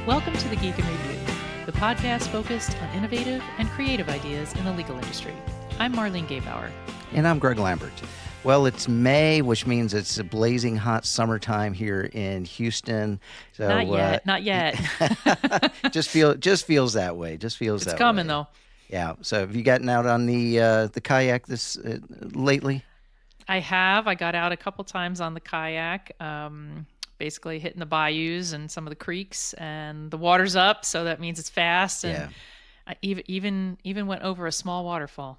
Welcome to The Geek in Review, the podcast focused on innovative and creative ideas in the legal industry. I'm Marlene Gaybauer. And I'm Greg Lambert. Well, it's May, which means it's a blazing hot summertime here in Houston. So, Not yet. just feels that way. It's coming though. Yeah. So have you gotten out on the kayak lately? I have. I got out a couple times on the kayak, basically hitting the bayous and some of the creeks, and the water's up, so that means it's fast. And yeah. I even went over a small waterfall.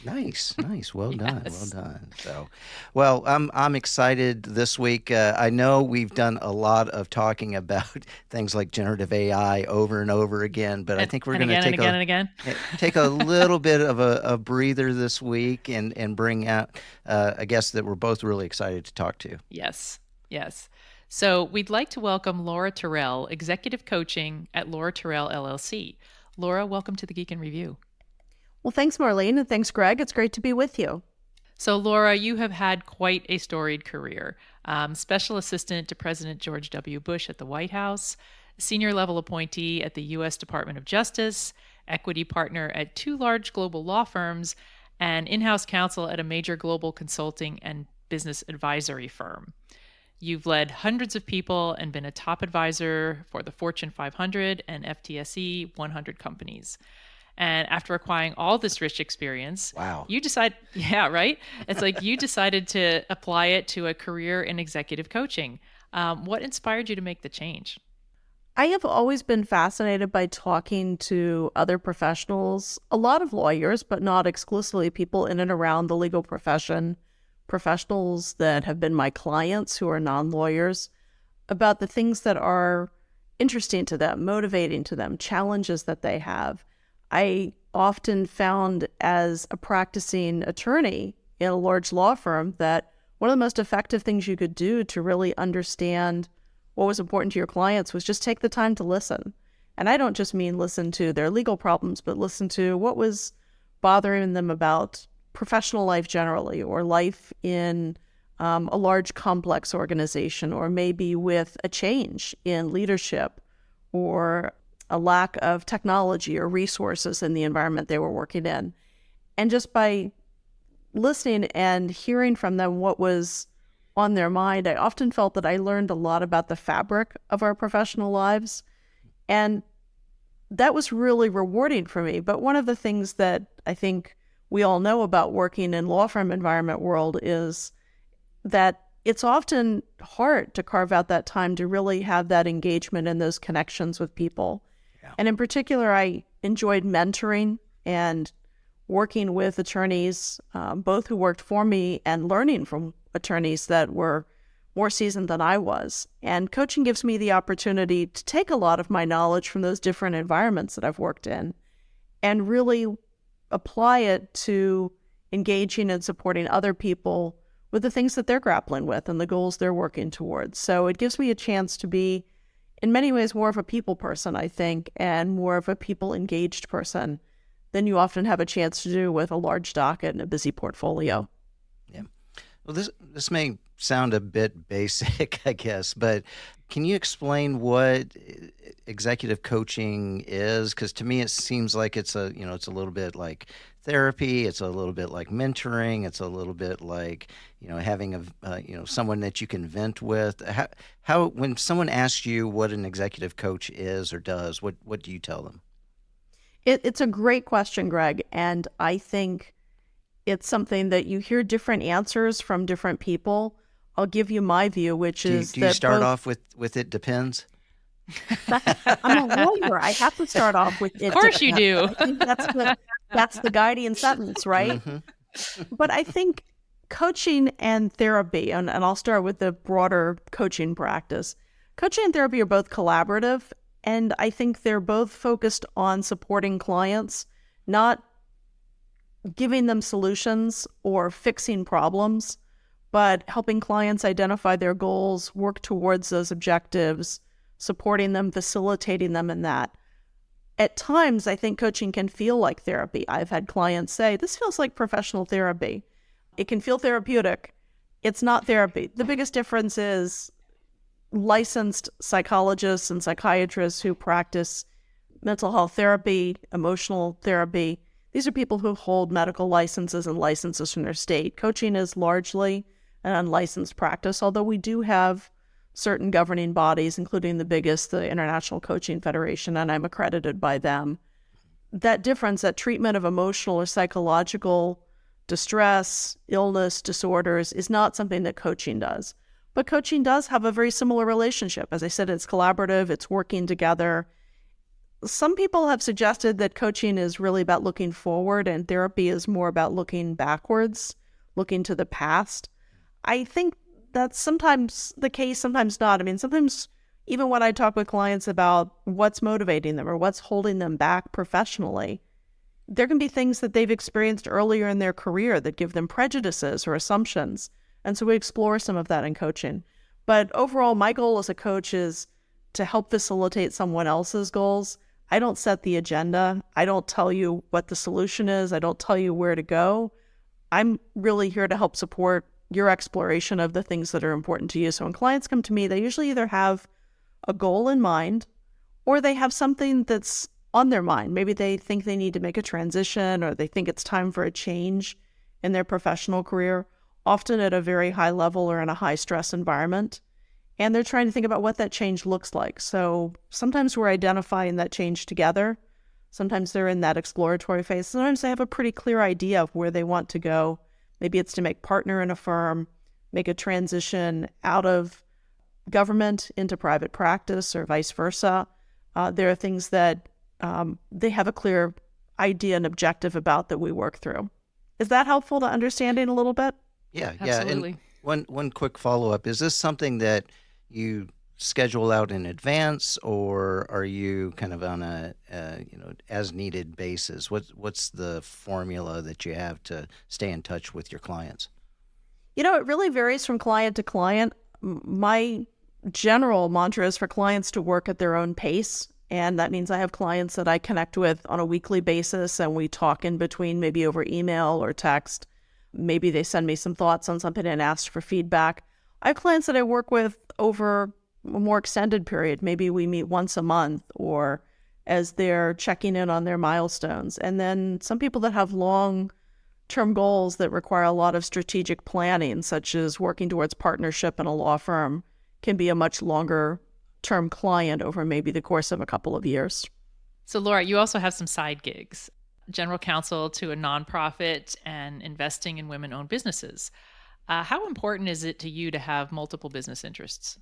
Nice. Well Yes. done. So, well, I'm excited this week. I know we've done a lot of talking about things like generative AI over and over again, but I think we're going to take a little bit of a breather this week and bring out a guest that we're both really excited to talk to. Yes. So we'd like to welcome Laura Terrell, Executive Coaching at Laura Terrell, LLC. Laura, welcome to the Geek in Review. Well, thanks, Marlene, and thanks, Greg. It's great to be with you. So, Laura, you have had quite a storied career. Special Assistant to President George W. Bush at the White House, Senior Level Appointee at the U.S. Department of Justice, Equity Partner at 2 large global law firms, and in-house counsel at a major global consulting and business advisory firm. You've led hundreds of people and been a top advisor for the Fortune 500 and FTSE 100 companies. And after acquiring all this rich experience, wow, you decide, yeah, right? It's like you decided to apply it to a career in executive coaching. What inspired you to make the change? I have always been fascinated by talking to other professionals, a lot of lawyers, but not exclusively people in and around the legal profession, professionals that have been my clients who are non-lawyers, about the things that are interesting to them, motivating to them, challenges that they have. I often found as a practicing attorney in a large law firm that one of the most effective things you could do to really understand what was important to your clients was just take the time to listen. And I don't just mean listen to their legal problems, but listen to what was bothering them about professional life generally, or life in a large complex organization, or maybe with a change in leadership or a lack of technology or resources in the environment they were working in. And just by listening and hearing from them what was on their mind, I often felt that I learned a lot about the fabric of our professional lives. And that was really rewarding for me. But one of the things that I think we all know about working in law firm environment world is that it's often hard to carve out that time to really have that engagement and those connections with people. Yeah. And in particular, I enjoyed mentoring and working with attorneys, both who worked for me and learning from attorneys that were more seasoned than I was. And coaching gives me the opportunity to take a lot of my knowledge from those different environments that I've worked in and really apply it to engaging and supporting other people with the things that they're grappling with and the goals they're working towards. So it gives me a chance to be, in many ways, more of a people person, I think, and more of a people-engaged person than you often have a chance to do with a large docket and a busy portfolio. Yeah. Well, this may sound a bit basic, I guess, but can you explain what executive coaching is? Because to me, it seems like it's a little bit like therapy. It's a little bit like mentoring. It's a little bit like, having someone that you can vent with. How when someone asks you what an executive coach is or does, what do you tell them? It's a great question, Greg. And I think it's something that you hear different answers from different people. I'll give you my view, which is do you start off with it depends? I'm a lawyer. I have to start off with it. Of course you do. I think that's the guiding sentence, right? Mm-hmm. But I think coaching and therapy, and I'll start with the broader coaching practice. Coaching and therapy are both collaborative, and I think they're both focused on supporting clients, not giving them solutions or fixing problems, but helping clients identify their goals, work towards those objectives, supporting them, facilitating them in that. At times, I think coaching can feel like therapy. I've had clients say, this feels like professional therapy. It can feel therapeutic. It's not therapy. The biggest difference is licensed psychologists and psychiatrists who practice mental health therapy, emotional therapy. These are people who hold medical licenses and licenses from their state. Coaching is largely an unlicensed practice, although we do have certain governing bodies, including the biggest, the International Coaching Federation, and I'm accredited by them. That difference, that treatment of emotional or psychological distress, illness, disorders, is not something that coaching does. But coaching does have a very similar relationship. As I said, it's collaborative, it's working together. Some people have suggested that coaching is really about looking forward and therapy is more about looking backwards, looking to the past. I think that's sometimes the case, sometimes not. I mean, sometimes even when I talk with clients about what's motivating them or what's holding them back professionally, there can be things that they've experienced earlier in their career that give them prejudices or assumptions. And so we explore some of that in coaching. But overall, my goal as a coach is to help facilitate someone else's goals. I don't set the agenda. I don't tell you what the solution is. I don't tell you where to go. I'm really here to help support your exploration of the things that are important to you. So when clients come to me, they usually either have a goal in mind or they have something that's on their mind. Maybe they think they need to make a transition or they think it's time for a change in their professional career, often at a very high level or in a high stress environment. And they're trying to think about what that change looks like. So sometimes we're identifying that change together. Sometimes they're in that exploratory phase. Sometimes they have a pretty clear idea of where they want to go. Maybe it's to make partner in a firm, make a transition out of government into private practice or vice versa. There are things that they have a clear idea and objective about that we work through. Is that helpful to understanding a little bit? Yeah, Absolutely. And one quick follow-up. Is this something that you schedule out in advance, or are you kind of on a as needed basis? What's the formula that you have to stay in touch with your clients? It really varies from client to client. My general mantra is for clients to work at their own pace. And that means I have clients that I connect with on a weekly basis and we talk in between, maybe over email or text. Maybe they send me some thoughts on something and ask for feedback. I have clients that I work with over a more extended period. Maybe we meet once a month or as they're checking in on their milestones. And then some people that have long-term goals that require a lot of strategic planning, such as working towards partnership in a law firm, can be a much longer-term client over maybe the course of a couple of years. So, Laura, you also have some side gigs, general counsel to a nonprofit and investing in women-owned businesses. How important is it to you to have multiple business interests?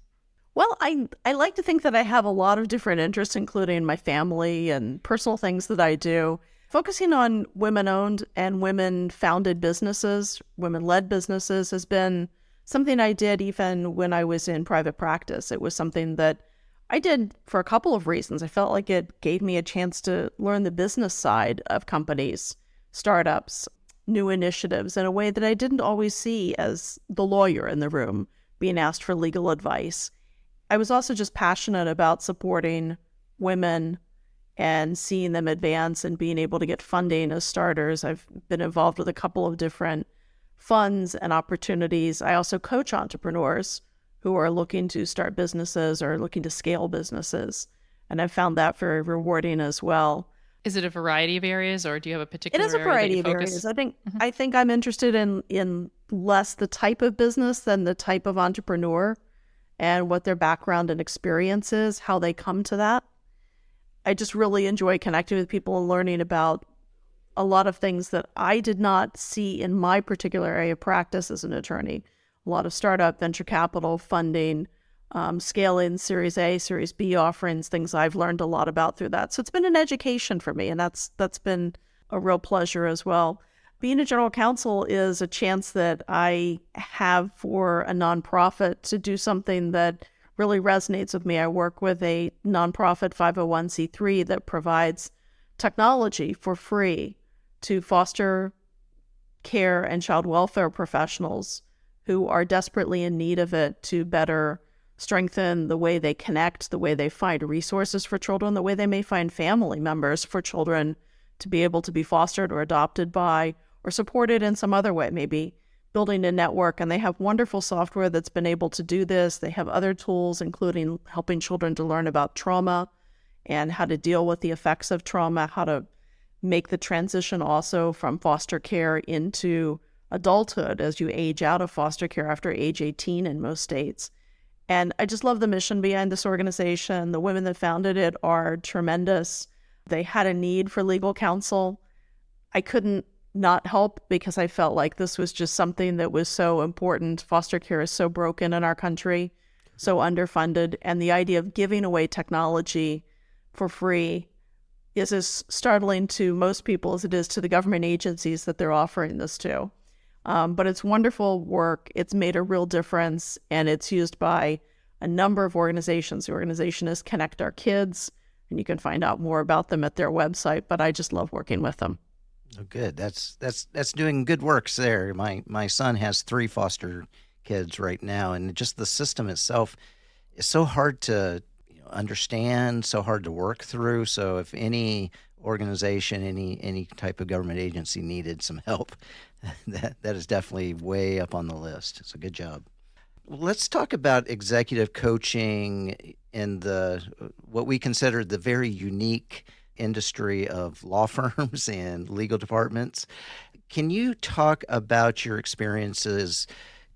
Well, I like to think that I have a lot of different interests, including my family and personal things that I do. Focusing on women-owned and women-founded businesses, women-led businesses has been something I did even when I was in private practice. It was something that I did for a couple of reasons. I felt like it gave me a chance to learn the business side of companies, startups, new initiatives in a way that I didn't always see as the lawyer in the room being asked for legal advice. I was also just passionate about supporting women and seeing them advance and being able to get funding as starters. I've been involved with a couple of different funds and opportunities. I also coach entrepreneurs who are looking to start businesses or looking to scale businesses. And I've found that very rewarding as well. Is it a variety of areas or do you have a It particular is a area that variety you of focus? areas. I think I'm interested in less the type of business than the type of entrepreneur and what their background and experience is, how they come to that. I just really enjoy connecting with people and learning about a lot of things that I did not see in my particular area of practice as an attorney. A lot of startup, venture capital, funding, scaling, Series A, Series B offerings, things I've learned a lot about through that. So it's been an education for me, and that's been a real pleasure as well. Being a general counsel is a chance that I have for a nonprofit to do something that really resonates with me. I work with a nonprofit 501c3 that provides technology for free to foster care and child welfare professionals who are desperately in need of it to better strengthen the way they connect, the way they find resources for children, the way they may find family members for children to be able to be fostered or adopted by or supported in some other way, maybe building a network, and they have wonderful software that's been able to do this. They have other tools, including helping children to learn about trauma and how to deal with the effects of trauma, how to make the transition also from foster care into adulthood as you age out of foster care after age 18 in most states. And I just love the mission behind this organization. The women that founded it are tremendous. They had a need for legal counsel. I couldn't not help because I felt like this was just something that was so important. Foster care is so broken in our country, so underfunded. And the idea of giving away technology for free is as startling to most people as it is to the government agencies that they're offering this to. But it's wonderful work. It's made a real difference, and it's used by a number of organizations. The organization is Connect Our Kids, and you can find out more about them at their website, but I just love working with them. Oh, good. That's doing good works there. My son has 3 foster kids right now, and just the system itself is so hard to understand, so hard to work through. So if any organization, any type of government agency needed some help, that is definitely way up on the list. So good job. Let's talk about executive coaching in what we consider the very unique industry of law firms and legal departments. Can you talk about your experiences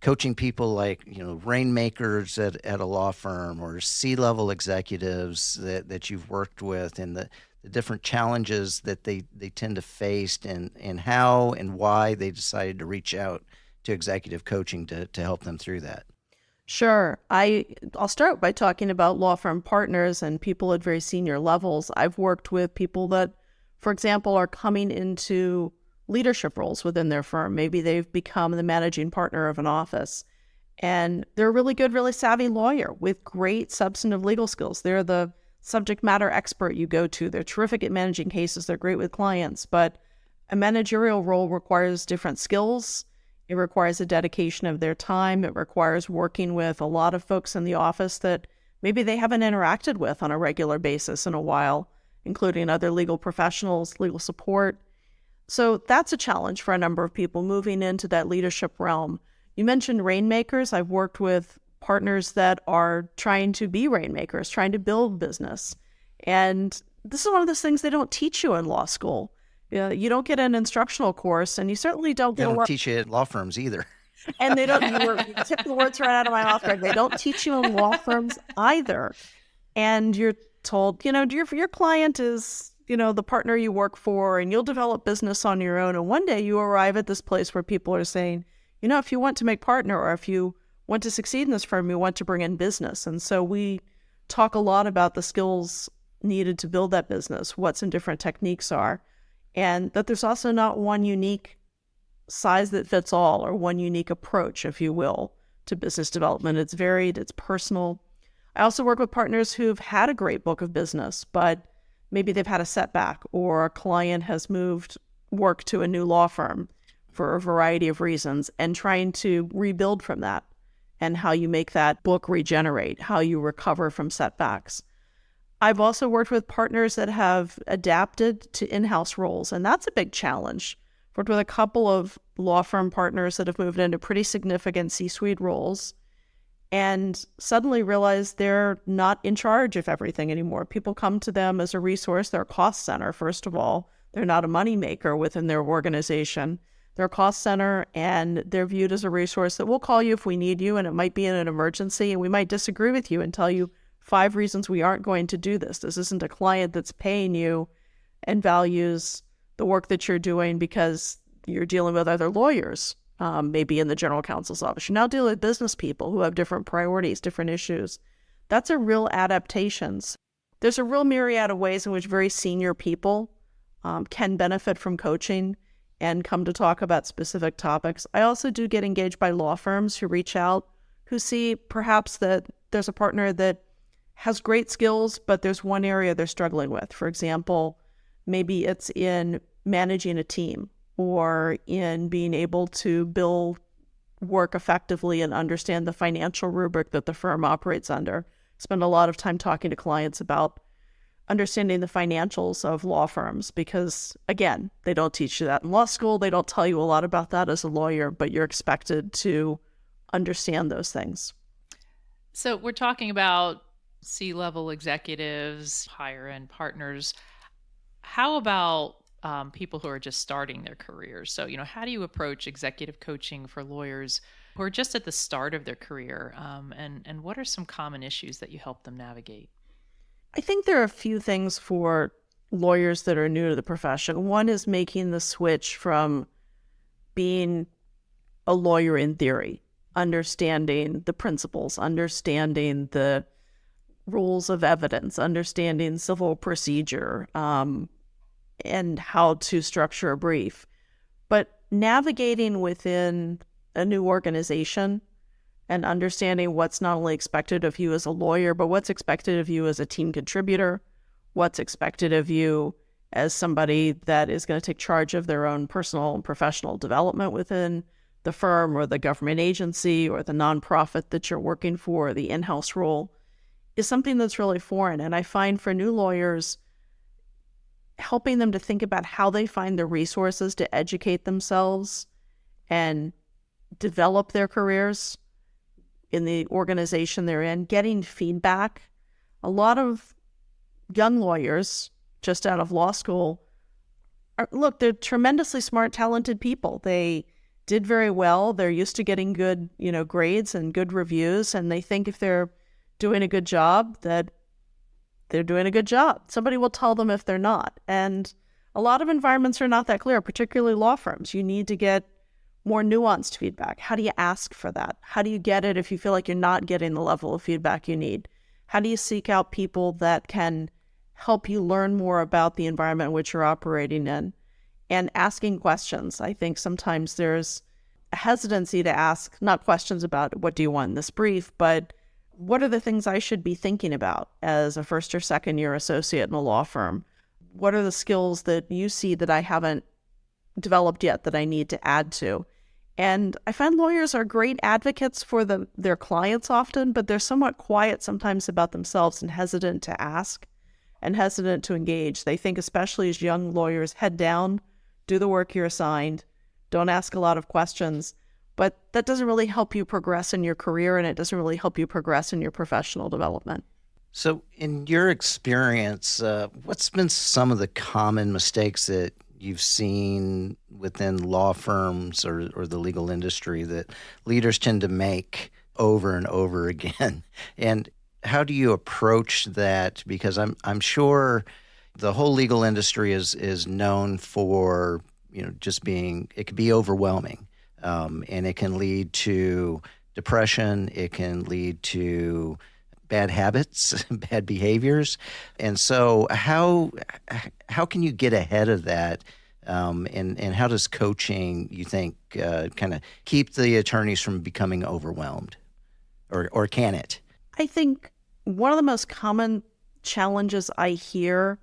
coaching people like, rainmakers at a law firm or C-level executives that you've worked with, and the different challenges that they tend to face, and how and why they decided to reach out to executive coaching to help them through that? Sure. I'll start by talking about law firm partners and people at very senior levels. I've worked with people that, for example, are coming into leadership roles within their firm. Maybe they've become the managing partner of an office, and they're a really good, really savvy lawyer with great substantive legal skills. They're the subject matter expert you go to. They're terrific at managing cases. They're great with clients, but a managerial role requires different skills. It requires a dedication of their time. It requires working with a lot of folks in the office that maybe they haven't interacted with on a regular basis in a while, including other legal professionals, legal support. So that's a challenge for a number of people moving into that leadership realm. You mentioned rainmakers. I've worked with partners that are trying to be rainmakers, trying to build business. And this is one of those things they don't teach you in law school. You don't get an instructional course, and you certainly don't They get don't teach you at law firms either. And they don't, you took the words right out of my mouth, Greg. They don't teach you in law firms either. And you're told, your client is, the partner you work for, and you'll develop business on your own. And one day you arrive at this place where people are saying, if you want to make partner, or if you want to succeed in this firm, you want to bring in business. And so we talk a lot about the skills needed to build that business, what some different techniques are, and that there's also not one unique size that fits all, or one unique approach, if you will, to business development. It's varied, it's personal. I also work with partners who've had a great book of business, but maybe they've had a setback, or a client has moved work to a new law firm for a variety of reasons, and trying to rebuild from that, and how you make that book regenerate, how you recover from setbacks. I've also worked with partners that have adapted to in-house roles, and that's a big challenge. I've worked with a couple of law firm partners that have moved into pretty significant C-suite roles and suddenly realize they're not in charge of everything anymore. People come to them as a resource. They're a cost center, first of all. They're not a money maker within their organization. They're a cost center, and they're viewed as a resource that we'll call you if we need you, and it might be in an emergency, and we might disagree with you and tell you 5 reasons we aren't going to do this. This isn't a client that's paying you and values the work that you're doing because you're dealing with other lawyers, maybe in the general counsel's office. You're now dealing with business people who have different priorities, different issues. That's a real adaptation. There's a real myriad of ways in which very senior people can benefit from coaching and come to talk about specific topics. I also do get engaged by law firms who reach out, who see perhaps that there's a partner that has great skills, but there's one area they're struggling with. For example, maybe it's in managing a team, or in being able to build work effectively and understand the financial rubric that the firm operates under. Spend a lot of time talking to clients about understanding the financials of law firms, because again, they don't teach you that in law school. They don't tell you a lot about that as a lawyer, but you're expected to understand those things. So we're talking about C-level executives, higher-end partners. How about people who are just starting their careers? So, how do you approach executive coaching for lawyers who are just at the start of their career? And what are some common issues that you help them navigate? I think there are a few things for lawyers that are new to the profession. One is making the switch from being a lawyer in theory, understanding the principles, understanding the rules of evidence, understanding civil procedure, and how to structure a brief. But navigating within a new organization and understanding what's not only expected of you as a lawyer, but what's expected of you as a team contributor, what's expected of you as somebody that is going to take charge of their own personal and professional development within the firm or the government agency or the nonprofit that you're working for, the in-house role, is something that's really foreign. And I find for new lawyers, helping them to think about how they find the resources to educate themselves and develop their careers in the organization they're in, getting feedback. A lot of young lawyers just out of law school they're tremendously smart, talented people. They did very well. They're used to getting good, grades and good reviews, and they think if they're doing a good job that they're doing a good job. Somebody will tell them if they're not. And a lot of environments are not that clear, particularly law firms. You need to get more nuanced feedback. How do you ask for that? How do you get it if you feel like you're not getting the level of feedback you need? How do you seek out people that can help you learn more about the environment in which you're operating in? And asking questions. I think sometimes there's a hesitancy to ask, not questions about what do you want in this brief, but what are the things I should be thinking about as a first or second year associate in a law firm? What are the skills that you see that I haven't developed yet that I need to add to? And I find lawyers are great advocates for their clients often, but they're somewhat quiet sometimes about themselves and hesitant to ask and hesitant to engage. They think, especially as young lawyers, head down, do the work you're assigned, don't ask a lot of questions. But that doesn't really help you progress in your career, and it doesn't really help you progress in your professional development. So in your experience, what's been some of the common mistakes that you've seen within law firms or the legal industry that leaders tend to make over and over again? And how do you approach that? Because I'm sure the whole legal industry is known for, just it could be overwhelming. And it can lead to depression. It can lead to bad habits, bad behaviors. And so how can you get ahead of that? And how does coaching, you think, kind of keep the attorneys from becoming overwhelmed? Or can it? I think one of the most common challenges I hear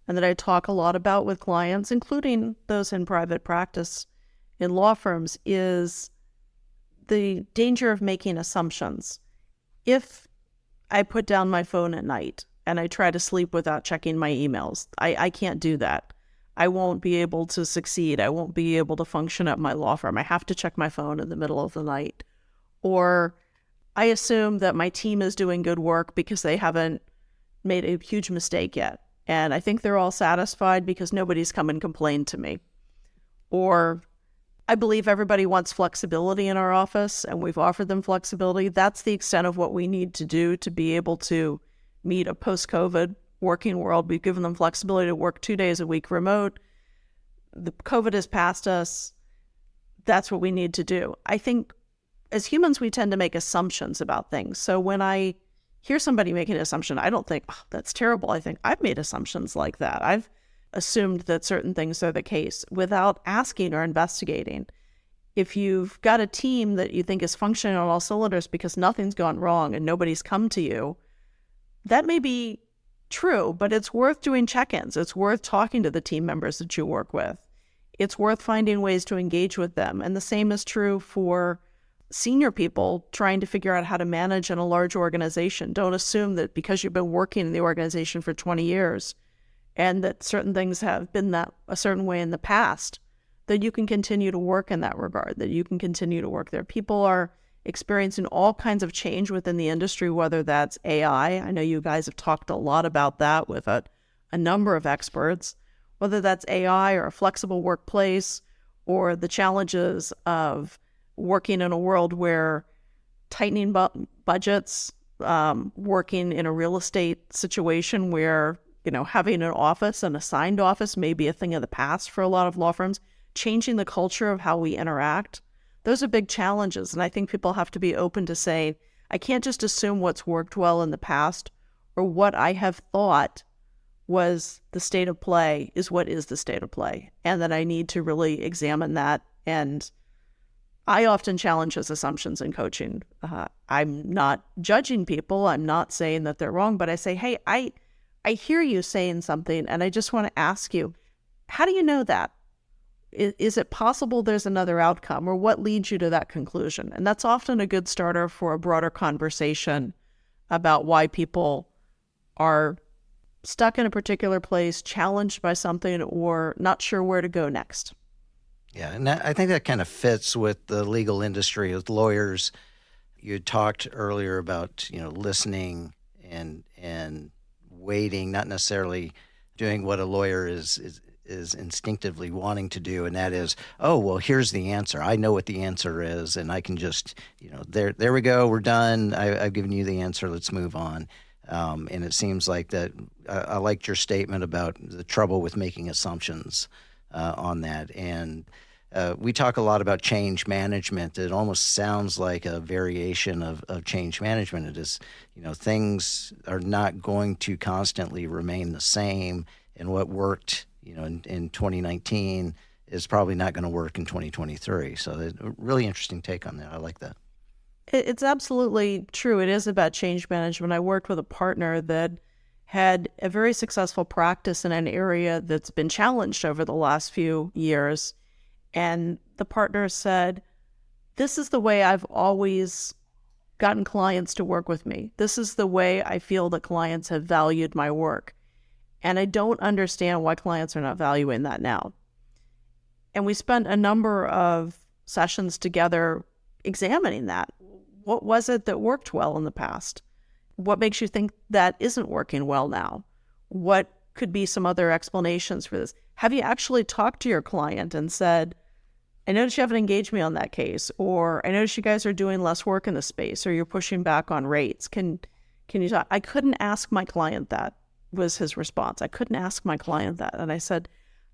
and that I talk a lot about with clients, including those in private practice in law firms, is the danger of making assumptions. If I put down my phone at night and I try to sleep without checking my emails, I can't do that. I won't be able to succeed. I won't be able to function at my law firm. I have to check my phone in the middle of the night. Or I assume that my team is doing good work because they haven't made a huge mistake yet. And I think they're all satisfied because nobody's come and complained to me. Or I believe everybody wants flexibility in our office, and we've offered them flexibility. That's the extent of what we need to do to be able to meet a post-COVID working world. We've given them flexibility to work 2 days a week remote. The COVID has passed us. That's what we need to do. I think as humans, we tend to make assumptions about things. So when I hear somebody making an assumption, I don't think, oh, that's terrible. I think I've made assumptions like that. I've assumed that certain things are the case without asking or investigating. If you've got a team that you think is functioning on all cylinders because nothing's gone wrong and nobody's come to you, that may be true, but it's worth doing check-ins. It's worth talking to the team members that you work with. It's worth finding ways to engage with them. And the same is true for senior people trying to figure out how to manage in a large organization. Don't assume that because you've been working in the organization for 20 years and that certain things have been that a certain way in the past, that you can continue to work in that regard, that you can continue to work there. People are experiencing all kinds of change within the industry, whether that's AI. I know you guys have talked a lot about that with a number of experts, whether that's AI or a flexible workplace or the challenges of working in a world where tightening budgets, working in a real estate situation where, having an office, an assigned office may be a thing of the past for a lot of law firms, changing the culture of how we interact. Those are big challenges. And I think people have to be open to saying, I can't just assume what's worked well in the past or what I have thought was the state of play is what is the state of play. And that I need to really examine that. And I often challenge those assumptions in coaching. I'm not judging people. I'm not saying that they're wrong, but I say, hey, I hear you saying something, and I just want to ask you, how do you know that? Is it possible there's another outcome, or what leads you to that conclusion? And that's often a good starter for a broader conversation about why people are stuck in a particular place, challenged by something, or not sure where to go next. Yeah, and I think that kind of fits with the legal industry with lawyers. You talked earlier about, listening and waiting, not necessarily doing what a lawyer is instinctively wanting to do, and that is, oh, well, here's the answer. I know what the answer is, and I can just, there we go, we're done. I've given you the answer. Let's move on. And it seems like that. I liked your statement about the trouble with making assumptions on that. And we talk a lot about change management. It almost sounds like a variation of change management. It is, things are not going to constantly remain the same, and what worked, in 2019 is probably not going to work in 2023. So a really interesting take on that. I like that. It's absolutely true. It is about change management. I worked with a partner that had a very successful practice in an area that's been challenged over the last few years. And the partner said, this is the way I've always gotten clients to work with me. This is the way I feel that clients have valued my work. And I don't understand why clients are not valuing that now. And we spent a number of sessions together examining that. What was it that worked well in the past? What makes you think that isn't working well now? What could be some other explanations for this? Have you actually talked to your client and said, I noticed you haven't engaged me on that case, or I noticed you guys are doing less work in the space, or you're pushing back on rates. Can you talk? I couldn't ask my client that, was his response. I couldn't ask my client that. And I said,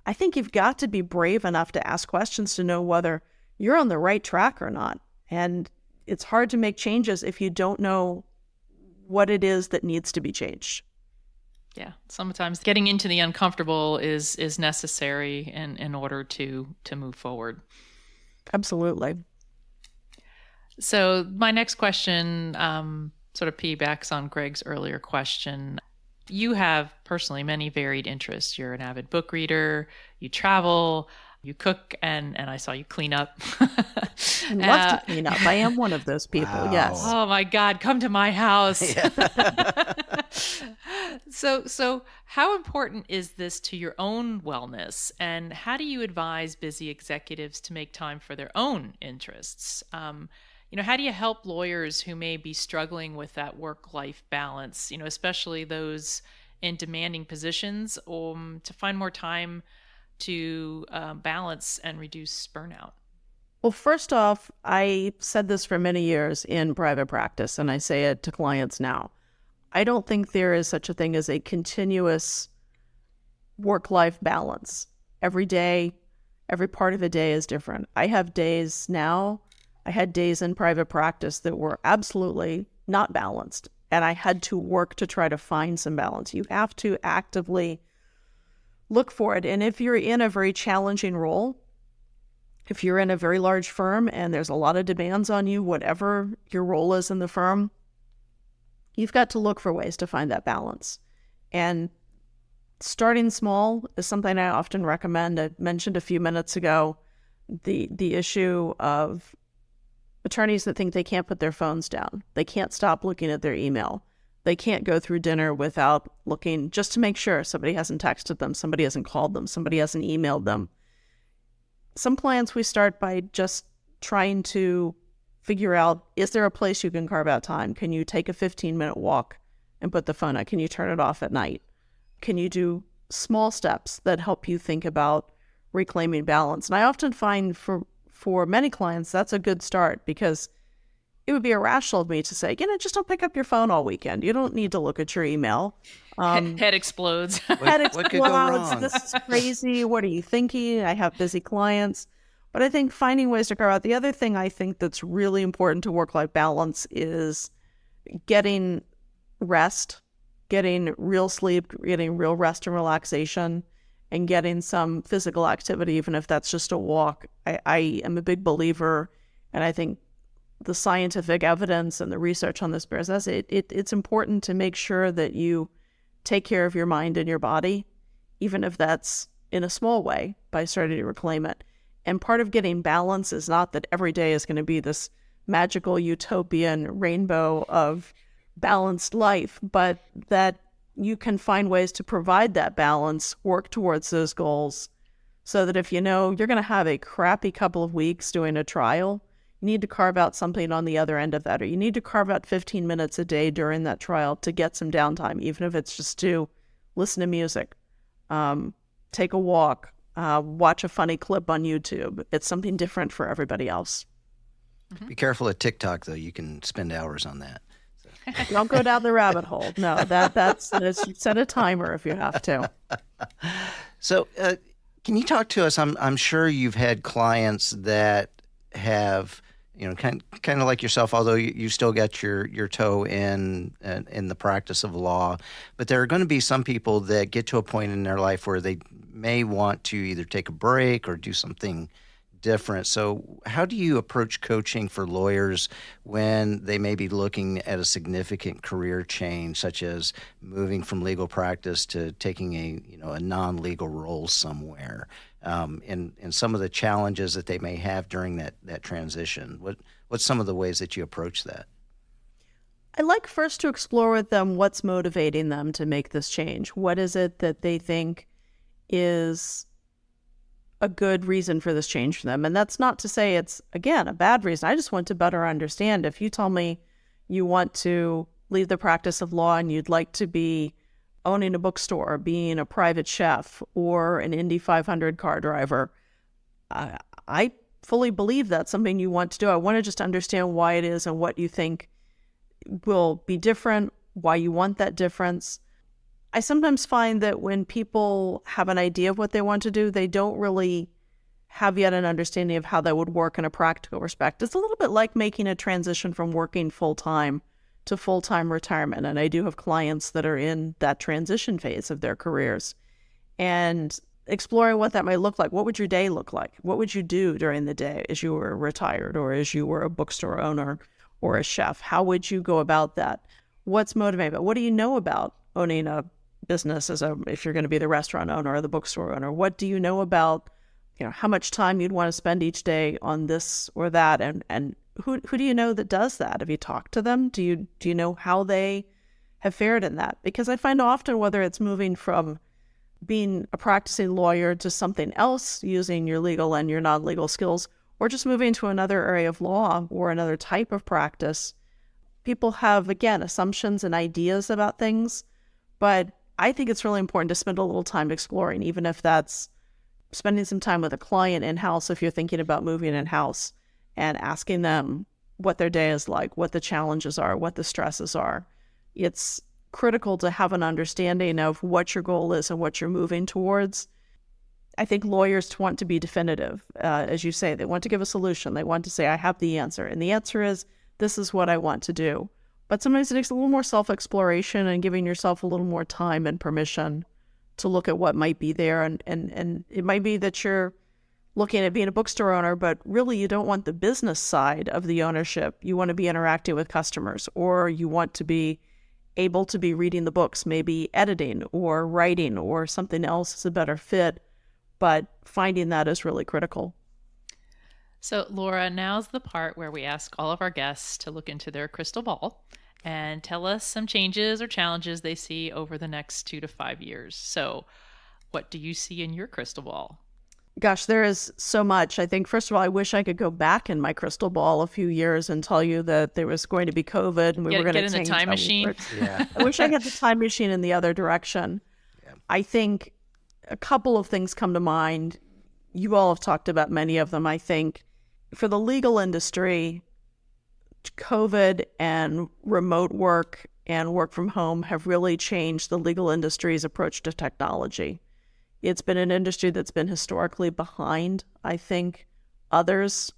I think you've got to be brave enough to ask questions to know whether you're on the right track or not. And it's hard to make changes if you don't know what it is that needs to be changed. Yeah, sometimes getting into the uncomfortable is necessary in order to move forward. Absolutely. So my next question sort of piggybacks on Greg's earlier question. You have personally many varied interests. You're an avid book reader, you travel, you cook, and I saw you clean up. I love to clean up. I am one of those people, Wow. yes. Oh my God, come to my house. So how important is this to your own wellness, and how do you advise busy executives to make time for their own interests? How do you help lawyers who may be struggling with that work-life balance, especially those in demanding positions, to find more time to balance and reduce burnout? Well, first off, I said this for many years in private practice, and I say it to clients now. I don't think there is such a thing as a continuous work-life balance. Every day, every part of a day is different. I have days now, I had days in private practice that were absolutely not balanced, and I had to work to try to find some balance. You have to actively look for it. And if you're in a very challenging role, if you're in a very large firm and there's a lot of demands on you, whatever your role is in the firm, you've got to look for ways to find that balance. And starting small is something I often recommend. I mentioned a few minutes ago the issue of attorneys that think they can't put their phones down. They can't stop looking at their email. They can't go through dinner without looking just to make sure somebody hasn't texted them, somebody hasn't called them, somebody hasn't emailed them. Some clients we start by just trying to figure out, is there a place you can carve out time? Can you take a 15-minute walk and put the phone on? Can you turn it off at night? Can you do small steps that help you think about reclaiming balance? And I often find for many clients, that's a good start, because it would be irrational of me to say, just don't pick up your phone all weekend. You don't need to look at your email. Head explodes. Head What could go explodes. wrong? This is crazy. What are you thinking? I have busy clients. But I think finding ways to carve out. The other thing I think that's really important to work-life balance is getting rest, getting real sleep, getting real rest and relaxation, and getting some physical activity, even if that's just a walk. I am a big believer, and I think the scientific evidence and the research on this bears us. It's important to make sure that you take care of your mind and your body, even if that's in a small way, by starting to reclaim it. And part of getting balance is not that every day is going to be this magical utopian rainbow of balanced life, but that you can find ways to provide that balance, work towards those goals, so that if you know you're going to have a crappy couple of weeks doing a trial, you need to carve out something on the other end of that, or you need to carve out 15 minutes a day during that trial to get some downtime, even if it's just to listen to music, take a walk, watch a funny clip on YouTube. It's something different for everybody else. Be careful at TikTok, though. You can spend hours on that. Don't go down the rabbit hole. No, that's set a timer if you have to. So, can you talk to us? I'm sure you've had clients that have, kind of like yourself, although you still got your toe in the practice of law. But there are going to be some people that get to a point in their life where they may want to either take a break or do something different. So how do you approach coaching for lawyers when they may be looking at a significant career change, such as moving from legal practice to taking a non-legal role somewhere, and some of the challenges that they may have during that transition? What's some of the ways that you approach that? I like first to explore with them what's motivating them to make this change. What is it that they think is a good reason for this change for them? And that's not to say it's, again, a bad reason. I just want to better understand. If you tell me you want to leave the practice of law and you'd like to be owning a bookstore, being a private chef, or an Indy 500 car driver, I fully believe that's something you want to do. I want to just understand why it is and what you think will be different, why you want that difference. I sometimes find that when people have an idea of what they want to do, they don't really have yet an understanding of how that would work in a practical respect. It's a little bit like making a transition from working full-time to full-time retirement. And I do have clients that are in that transition phase of their careers. And exploring what that might look like. What would your day look like? What would you do during the day as you were retired, or as you were a bookstore owner or a chef? How would you go about that? What's motivating? What do you know about owning a business if you're going to be the restaurant owner or the bookstore owner? What do you know about, how much time you'd want to spend each day on this or that? And who do you know that does that? Have you talked to them? Do you know how they have fared in that? Because I find often, whether it's moving from being a practicing lawyer to something else using your legal and your non-legal skills, or just moving to another area of law or another type of practice, people have, again, assumptions and ideas about things. But I think it's really important to spend a little time exploring, even if that's spending some time with a client in-house, if you're thinking about moving in-house, and asking them what their day is like, what the challenges are, what the stresses are. It's critical to have an understanding of what your goal is and what you're moving towards. I think lawyers want to be definitive. As you say, they want to give a solution. They want to say, I have the answer. And the answer is, this is what I want to do. But sometimes it takes a little more self-exploration and giving yourself a little more time and permission to look at what might be there. And it might be that you're looking at being a bookstore owner, but really you don't want the business side of the ownership. You want to be interacting with customers, or you want to be able to be reading the books, maybe editing or writing, or something else is a better fit. But finding that is really critical. So, Laura, now's the part where we ask all of our guests to look into their crystal ball and tell us some changes or challenges they see over the next 2 to 5 years. So, what do you see in your crystal ball? Gosh, there is so much. I think, first of all, I wish I could go back in my crystal ball a few years and tell you that there was going to be COVID and we were going Get to in the change time how we machine. work. Yeah. I wish I had the time machine in the other direction. Yeah. I think a couple of things come to mind. You all have talked about many of them. I think for the legal industry, COVID and remote work and work from home have really changed the legal industry's approach to technology. It's been an industry that's been historically behind, I think, others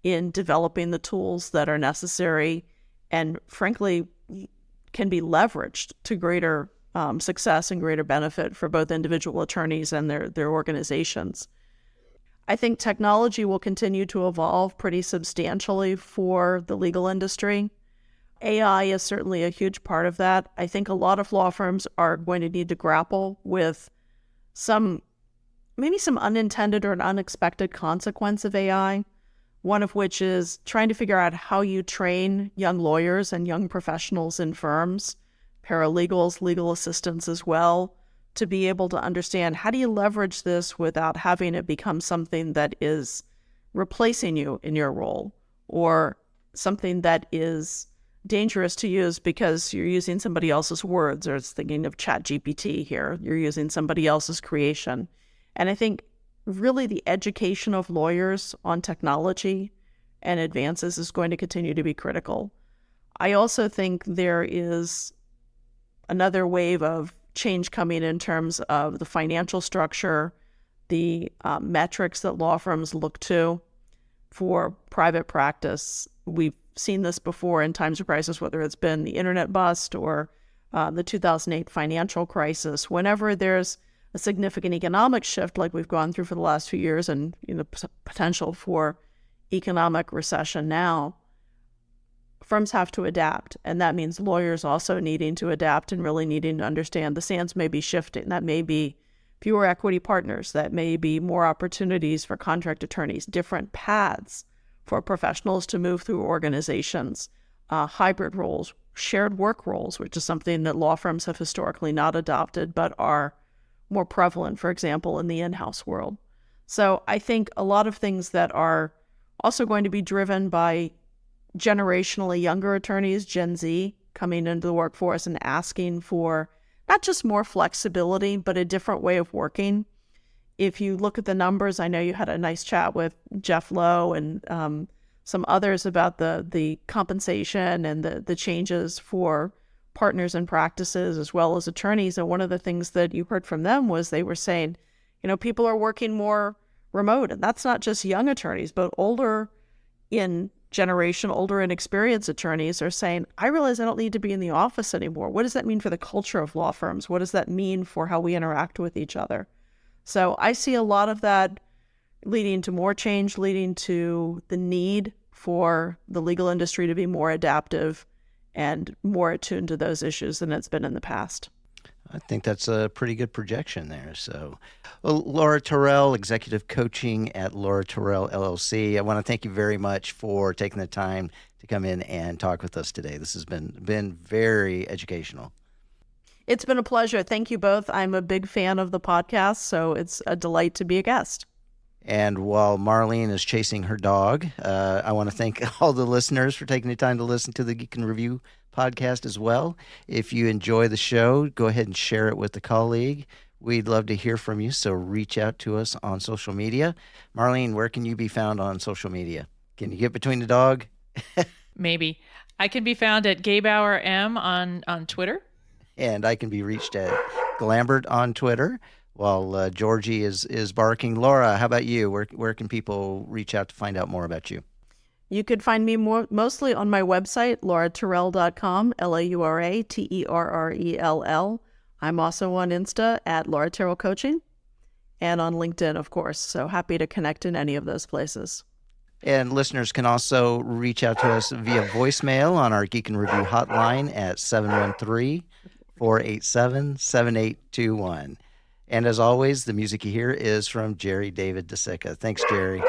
in developing the tools that are necessary and, frankly, can be leveraged to greater success and greater benefit for both individual attorneys and their organizations. I think technology will continue to evolve pretty substantially for the legal industry. AI is certainly a huge part of that. I think a lot of law firms are going to need to grapple with maybe some unintended or an unexpected consequence of AI, one of which is trying to figure out how you train young lawyers and young professionals in firms, paralegals, legal assistants as well, to be able to understand how do you leverage this without having it become something that is replacing you in your role or something that is dangerous to use because you're using somebody else's words, or it's thinking of ChatGPT here. You're using somebody else's creation. And I think really the education of lawyers on technology and advances is going to continue to be critical. I also think there is another wave of change coming in terms of the financial structure, the metrics that law firms look to for private practice. We've seen this before in times of crisis, whether it's been the internet bust or the 2008 financial crisis. Whenever there's a significant economic shift like we've gone through for the last few years and potential for economic recession now, firms have to adapt. And that means lawyers also needing to adapt and really needing to understand the sands may be shifting. That may be fewer equity partners. That may be more opportunities for contract attorneys, different paths for professionals to move through organizations, hybrid roles, shared work roles, which is something that law firms have historically not adopted, but are more prevalent, for example, in the in-house world. So I think a lot of things that are also going to be driven by generationally younger attorneys, Gen Z, coming into the workforce and asking for not just more flexibility, but a different way of working. If you look at the numbers, I know you had a nice chat with Jeff Lowe and some others about the compensation and the changes for partners and practices as well as attorneys. And one of the things that you heard from them was they were saying, people are working more remote. And that's not just young attorneys, but older in experienced attorneys are saying, I realize I don't need to be in the office anymore. What does that mean for the culture of law firms? What does that mean for how we interact with each other? So I see a lot of that leading to more change, leading to the need for the legal industry to be more adaptive and more attuned to those issues than it's been in the past. I think that's a pretty good projection there. So, well, Laura Terrell, Executive Coaching at Laura Terrell, LLC. I want to thank you very much for taking the time to come in and talk with us today. This has been very educational. It's been a pleasure. Thank you both. I'm a big fan of the podcast, so it's a delight to be a guest. And while Marlene is chasing her dog, I want to thank all the listeners for taking the time to listen to the Geek and Review podcast as well. If you enjoy the show, go ahead and share it with a colleague. We'd love to hear from you, so reach out to us on social media. Marlene, where can you be found on social media? Can you get between the dog? Maybe. I can be found at Gaybauer M on Twitter. And I can be reached at Glambert on Twitter. While Georgie is barking. Laura, how about you? Where can people reach out to find out more about you? You could find me mostly on my website, lauraterrell.com, LauraTerrell. I'm also on Insta at Laura Terrell Coaching and on LinkedIn, of course. So happy to connect in any of those places. And listeners can also reach out to us via voicemail on our Geek and Review hotline at 713-487-7821. And as always, the music you hear is from Jerry David DeSica. Thanks, Jerry.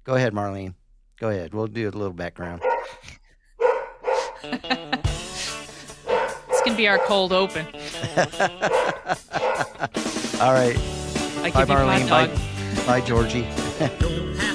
Go ahead, Marlene. Go ahead. We'll do a little background. This can be our cold open. All right. I Bye, give you hot Marlene. dog. Bye, Georgie.